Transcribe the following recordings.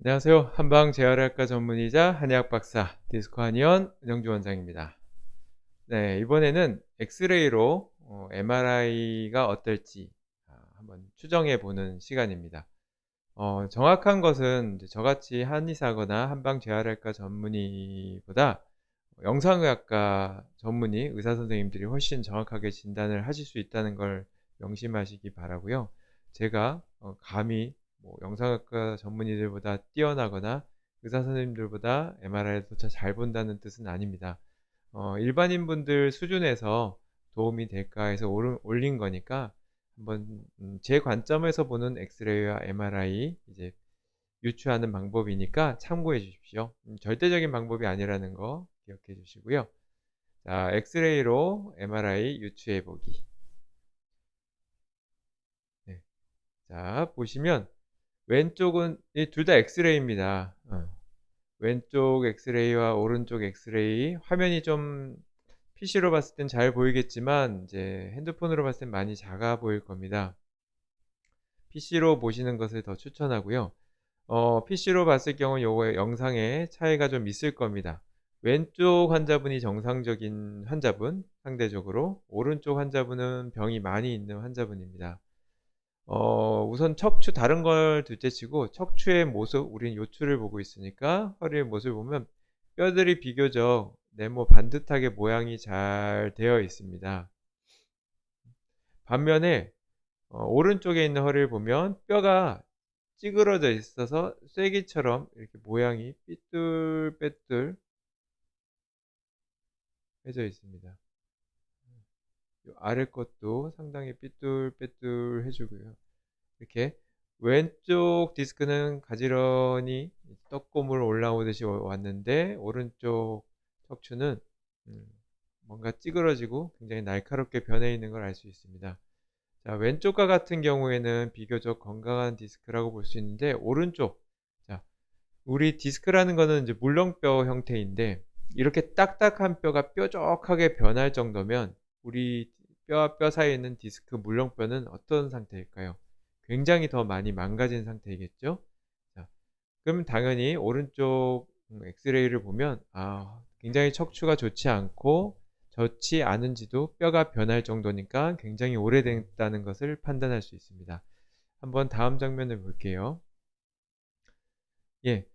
안녕하세요. 한방 재활의학과 전문의자 한의학 박사 디스코 한의원 은영주 원장입니다. 네, 이번에는 엑스레이로 MRI가 어떨지 한번 추정해 보는 시간입니다. 정확한 것은 이제 저같이 한의사거나 한방 재활의학과 전문의보다 영상의학과 전문의 의사 선생님들이 훨씬 정확하게 진단을 하실 수 있다는 걸 명심하시기 바라고요. 제가 감히 뭐 영상의학과 전문의들보다 뛰어나거나 의사 선생님들보다 MRI를 더 잘 본다는 뜻은 아닙니다. 일반인 분들 수준에서 도움이 될까 해서 올린 거니까 한번 제 관점에서 보는 엑스레이와 MRI 이제 유추하는 방법이니까 참고해 주십시오. 절대적인 방법이 아니라는 거 기억해 주시고요. 자, 엑스레이로 MRI 유추해 보기. 네. 자, 보시면 왼쪽은 둘 다 엑스레이입니다. 왼쪽 엑스레이와 오른쪽 엑스레이 화면이 좀 PC로 봤을 땐 잘 보이겠지만 이제 핸드폰으로 봤을 땐 많이 작아 보일 겁니다. PC로 보시는 것을 더 추천하고요. PC로 봤을 경우 요거 영상에 차이가 좀 있을 겁니다. 왼쪽 환자분이 정상적인 환자분, 상대적으로 오른쪽 환자분은 병이 많이 있는 환자분입니다. 우선 척추 다른 걸 둘째치고 척추의 모습, 우린 요추를 보고 있으니까 허리의 모습을 보면 뼈들이 비교적 네모 반듯하게 모양이 잘 되어 있습니다. 반면에 오른쪽에 있는 허리를 보면 뼈가 찌그러져 있어서 쐐기처럼 이렇게 모양이 삐뚤빼뚤 해져 있습니다. 요 아래 것도 상당히 삐뚤빼뚤 해주고요. 이렇게 왼쪽 디스크는 가지런히 떡고물 올라오듯이 왔는데 오른쪽 척추는 음, 뭔가 찌그러지고 굉장히 날카롭게 변해 있는 걸 알 수 있습니다. 자, 왼쪽과 같은 경우에는 비교적 건강한 디스크라고 볼 수 있는데 오른쪽, 자, 우리 디스크라는 거는 이제 물렁뼈 형태인데 이렇게 딱딱한 뼈가 뾰족하게 변할 정도면 우리 뼈와 뼈 사이에 있는 디스크 물렁뼈는 어떤 상태일까요? 굉장히 더 많이 망가진 상태이겠죠? 자, 그럼 당연히 오른쪽 엑스레이를 보면 굉장히 척추가 좋지 않고 좋지 않은지도 뼈가 변할 정도니까 굉장히 오래됐다는 것을 판단할 수 있습니다. 한번 다음 장면을 볼게요. 예.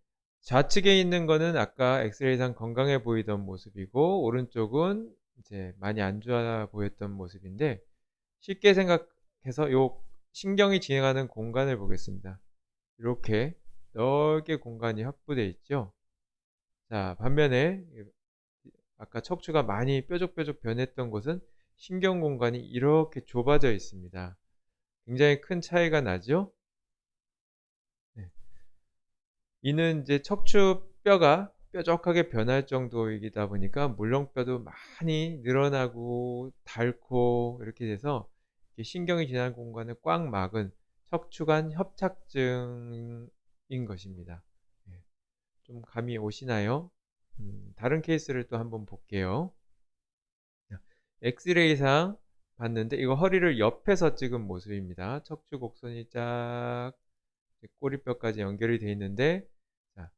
좌측에 있는 거는 아까 엑스레이상 건강해 보이던 모습이고 오른쪽은 이제 많이 안 좋아 보였던 모습인데 쉽게 생각해서 요 신경이 진행하는 공간을 보겠습니다. 이렇게 넓게 공간이 확보되어 있죠. 자, 반면에 아까 척추가 많이 뾰족뾰족 변했던 곳은 신경 공간이 이렇게 좁아져 있습니다. 굉장히 큰 차이가 나죠? 네. 이는 이제 척추뼈가 뾰족하게 변할 정도이다 보니까 물렁뼈도 많이 늘어나고 닳고 이렇게 돼서 신경이 지나는 공간을 꽉 막은 척추관 협착증인 것입니다. 예, 좀 감이 오시나요? 다른 케이스를 또 한번 볼게요. 엑스레이상 봤는데 이거 허리를 옆에서 찍은 모습입니다. 척추 곡선이 쫙 꼬리뼈까지 연결이 되어 있는데 자,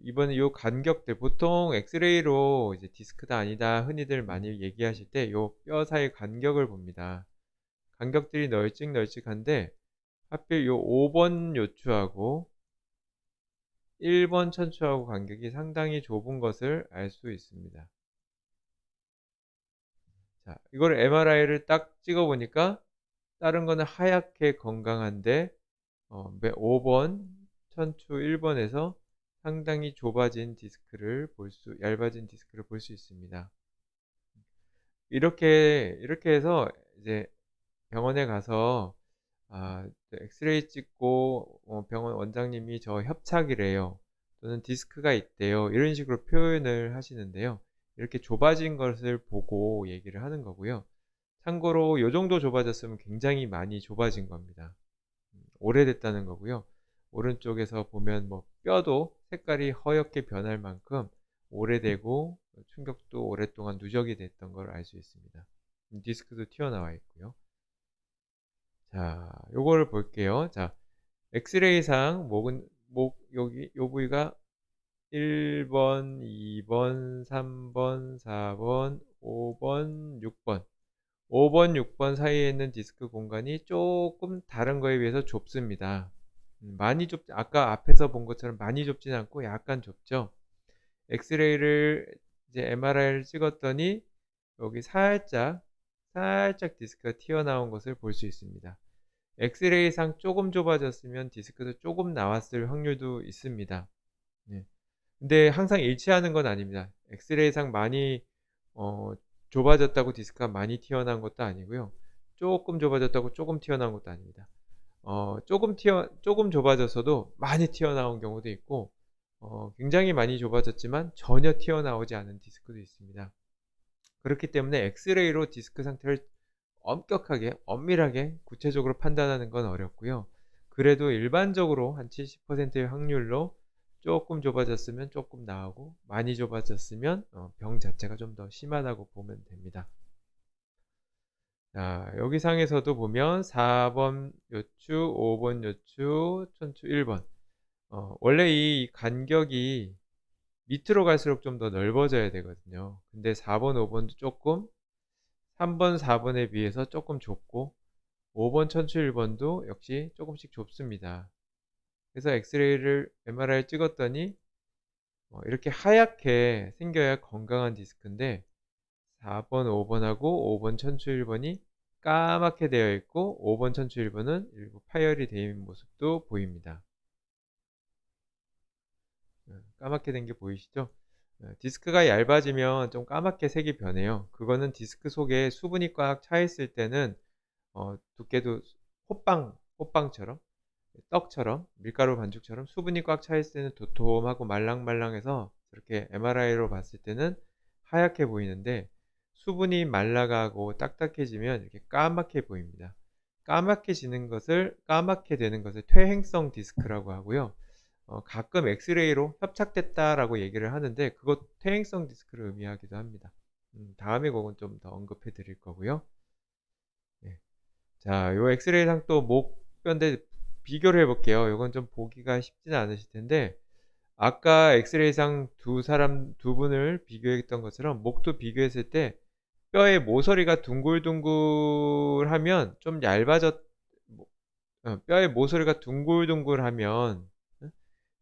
이번에 요 간격들 보통 엑스레이로 이제 디스크다 아니다 흔히들 많이 얘기하실 때 요 뼈 사이 간격을 봅니다. 간격들이 널찍널찍한데 하필 요 5번 요추하고 1번 천추하고 간격이 상당히 좁은 것을 알 수 있습니다. 자, 이걸 MRI를 딱 찍어 보니까 다른 거는 하얗게 건강한데 5번 천추 1번에서 상당히 좁아진 디스크를 얇아진 디스크를 볼 수 있습니다. 이렇게 해서 이제 병원에 가서 엑스레이 찍고 병원 원장님이 저 협착이래요. 또는 디스크가 있대요. 이런 식으로 표현을 하시는데요. 이렇게 좁아진 것을 보고 얘기를 하는 거고요. 참고로 요 정도 좁아졌으면 굉장히 많이 좁아진 겁니다. 오래됐다는 거고요. 오른쪽에서 보면 뭐 뼈도 색깔이 허옇게 변할 만큼 오래되고 충격도 오랫동안 누적이 됐던 걸 알 수 있습니다. 디스크도 튀어나와 있고요. 자, 요거를 볼게요. 자, 엑스레이상 여기 요 부위가 1번, 2번, 3번, 4번, 5번, 6번. 5번, 6번 사이에 있는 디스크 공간이 조금 다른 거에 비해서 좁습니다. 많이 아까 앞에서 본 것처럼 많이 좁진 않고 약간 좁죠. 엑스레이를 이제 MRI를 찍었더니 여기 살짝 디스크가 튀어나온 것을 볼 수 있습니다. 엑스레이상 조금 좁아졌으면 디스크도 조금 나왔을 확률도 있습니다. 네. 근데 항상 일치하는 건 아닙니다. 엑스레이상 많이 어, 좁아졌다고 디스크가 많이 튀어나온 것도 아니고요. 조금 좁아졌다고 조금 튀어나온 것도 아닙니다. 조금 좁아졌어도 많이 튀어나온 경우도 있고, 굉장히 많이 좁아졌지만 전혀 튀어나오지 않은 디스크도 있습니다. 그렇기 때문에 엑스레이로 디스크 상태를 엄격하게, 엄밀하게, 구체적으로 판단하는 건 어렵고요. 그래도 일반적으로 한 70%의 확률로 조금 좁아졌으면 조금 나오고, 많이 좁아졌으면 병 자체가 좀 더 심하다고 보면 됩니다. 자, 여기 상에서도 보면 4번 요추, 5번 요추, 천추 1번. 원래 이 간격이 밑으로 갈수록 좀 더 넓어져야 되거든요. 근데 4번, 5번도 조금, 3번, 4번에 비해서 조금 좁고, 5번, 천추 1번도 역시 조금씩 좁습니다. 그래서 엑스레이를 MRI를 찍었더니 이렇게 하얗게 생겨야 건강한 디스크인데 4번, 5번하고 5번, 천추 1번이 까맣게 되어 있고 5번, 천추 1번은 일부 파열이 되어 있는 모습도 보입니다. 까맣게 된 게 보이시죠? 디스크가 얇아지면 좀 까맣게 색이 변해요. 그거는 디스크 속에 수분이 꽉 차 있을 때는 두께도 호빵처럼 떡처럼 밀가루 반죽처럼 수분이 꽉 차 있을 때는 도톰하고 말랑말랑해서 저렇게 MRI로 봤을 때는 하얗게 보이는데 수분이 말라가고 딱딱해지면 이렇게 까맣게 보입니다. 까맣게 되는 것을 퇴행성 디스크라고 하고요. 가끔 엑스레이로 협착됐다라고 얘기를 하는데 그것 퇴행성 디스크를 의미하기도 합니다. 다음에 그건 좀 더 언급해 드릴 거고요. 네. 자, 요 엑스레이상 또 목뼈인데 비교를 해볼게요. 이건 좀 보기가 쉽지는 않으실 텐데 아까 엑스레이상 두 분을 비교했던 것처럼 목도 비교했을 때 뼈의 모서리가 둥글둥글하면 좀 얇아졌 뼈의 모서리가 둥글둥글하면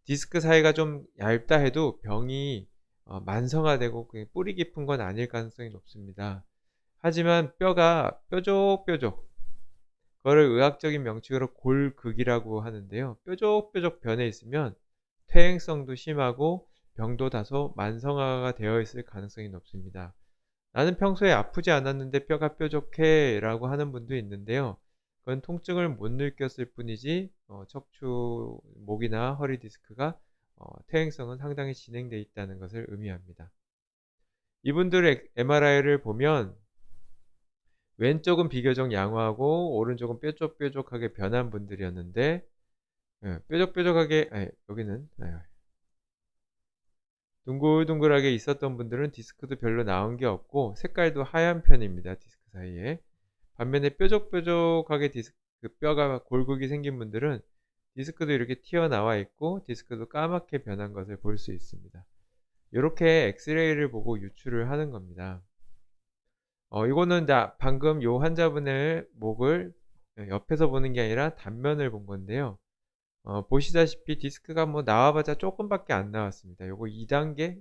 디스크 사이가 좀 얇다 해도 병이 만성화되고 뿌리 깊은 건 아닐 가능성이 높습니다. 하지만 뼈가 뾰족뾰족, 그거를 의학적인 명칭으로 골극이라고 하는데요. 뾰족뾰족 변해 있으면 퇴행성도 심하고 병도 다소 만성화가 되어 있을 가능성이 높습니다. 나는 평소에 아프지 않았는데 뼈가 뾰족해 라고 하는 분도 있는데요. 그건 통증을 못 느꼈을 뿐이지 척추, 목이나 허리 디스크가 퇴행성은 상당히 진행되어 있다는 것을 의미합니다. 이분들의 MRI를 보면 왼쪽은 비교적 양호하고 오른쪽은 뾰족뾰족하게 변한 분들이었는데 뾰족뾰족하게 여기는 둥글둥글하게 있었던 분들은 디스크도 별로 나온 게 없고 색깔도 하얀 편입니다. 디스크 사이에. 반면에 뾰족뾰족하게 뼈가 골격이 생긴 분들은 디스크도 이렇게 튀어나와 있고 디스크도 까맣게 변한 것을 볼 수 있습니다. 이렇게 엑스레이를 보고 유추를 하는 겁니다. 이거는 방금 요 환자분의 목을 옆에서 보는 게 아니라 단면을 본 건데요. 보시다시피 디스크가 뭐 나와봤자 조금밖에 안 나왔습니다. 요거 2단계,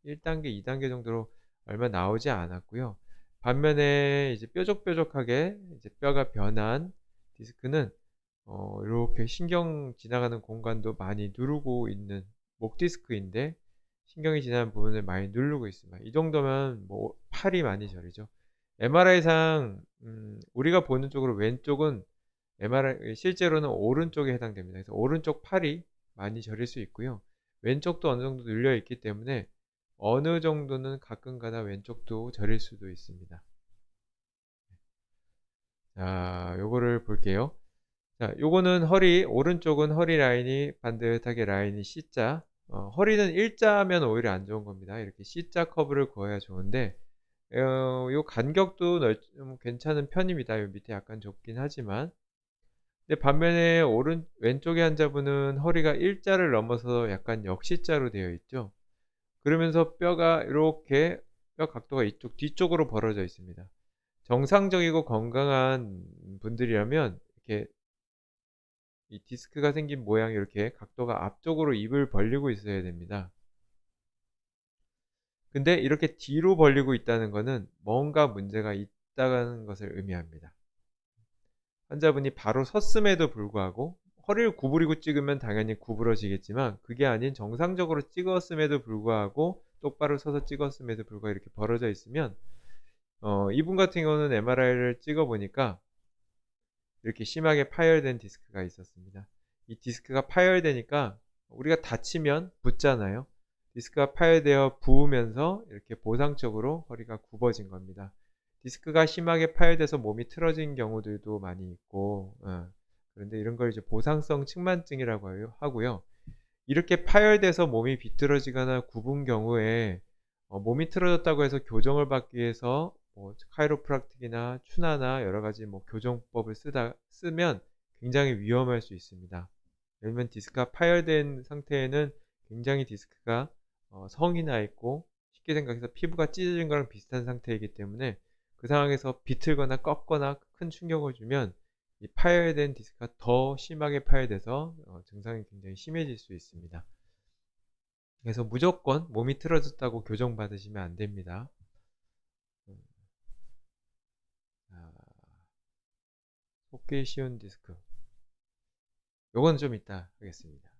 1단계, 2단계 정도로 얼마 나오지 않았고요. 반면에 이제 뾰족뾰족하게 이제 뼈가 변한 디스크는 이렇게 신경 지나가는 공간도 많이 누르고 있는 목 디스크인데 신경이 지나는 부분을 많이 누르고 있습니다. 이 정도면 뭐 팔이 많이 저리죠. MRI상 우리가 보는 쪽으로 왼쪽은 MRI 실제로는 오른쪽에 해당됩니다. 그래서 오른쪽 팔이 많이 저릴 수 있고요. 왼쪽도 어느 정도 눌려 있기 때문에 어느 정도는 가끔가다 왼쪽도 저릴 수도 있습니다. 자, 요거를 볼게요. 자, 요거는 오른쪽은 허리 라인이 반듯하게 라인이 C자. 허리는 일자면 오히려 안 좋은 겁니다. 이렇게 C자 커브를 그어야 좋은데, 요 간격도 좀 괜찮은 편입니다. 요 밑에 약간 좁긴 하지만, 근데 반면에 왼쪽의 환자분은 허리가 일자를 넘어서 약간 역시자로 되어 있죠. 그러면서 뼈가 이렇게 뼈 각도가 이쪽 뒤쪽으로 벌어져 있습니다. 정상적이고 건강한 분들이라면 이렇게 이 디스크가 생긴 모양이 이렇게 각도가 앞쪽으로 입을 벌리고 있어야 됩니다. 근데 이렇게 뒤로 벌리고 있다는 것은 뭔가 문제가 있다는 것을 의미합니다. 환자분이 바로 섰음에도 불구하고 허리를 구부리고 찍으면 당연히 구부러지겠지만 그게 아닌 정상적으로 찍었음에도 불구하고 똑바로 서서 찍었음에도 불구하고 이렇게 벌어져 있으면 이분 같은 경우는 MRI를 찍어 보니까 이렇게 심하게 파열된 디스크가 있었습니다. 이 디스크가 파열되니까 우리가 다치면 붓잖아요. 디스크가 파열되어 부으면서 이렇게 보상적으로 허리가 굽어진 겁니다. 디스크가 심하게 파열돼서 몸이 틀어진 경우들도 많이 있고, 그런데 이런 걸 이제 보상성 측만증이라고 하고요. 이렇게 파열돼서 몸이 비틀어지거나 굽은 경우에 몸이 틀어졌다고 해서 교정을 받기 위해서 뭐 카이로프락틱이나 추나나 여러 가지 뭐 교정법을 쓰면 굉장히 위험할 수 있습니다. 예를 들면 디스크가 파열된 상태에는 굉장히 디스크가 성이 나 있고 쉽게 생각해서 피부가 찢어진 거랑 비슷한 상태이기 때문에 그 상황에서 비틀거나 꺾거나 큰 충격을 주면 이 파열된 디스크가 더 심하게 파열돼서 증상이 굉장히 심해질 수 있습니다. 그래서 무조건 몸이 틀어졌다고 교정받으시면 안 됩니다. 아, 속기 쉬운 디스크. 요건 좀 이따 하겠습니다.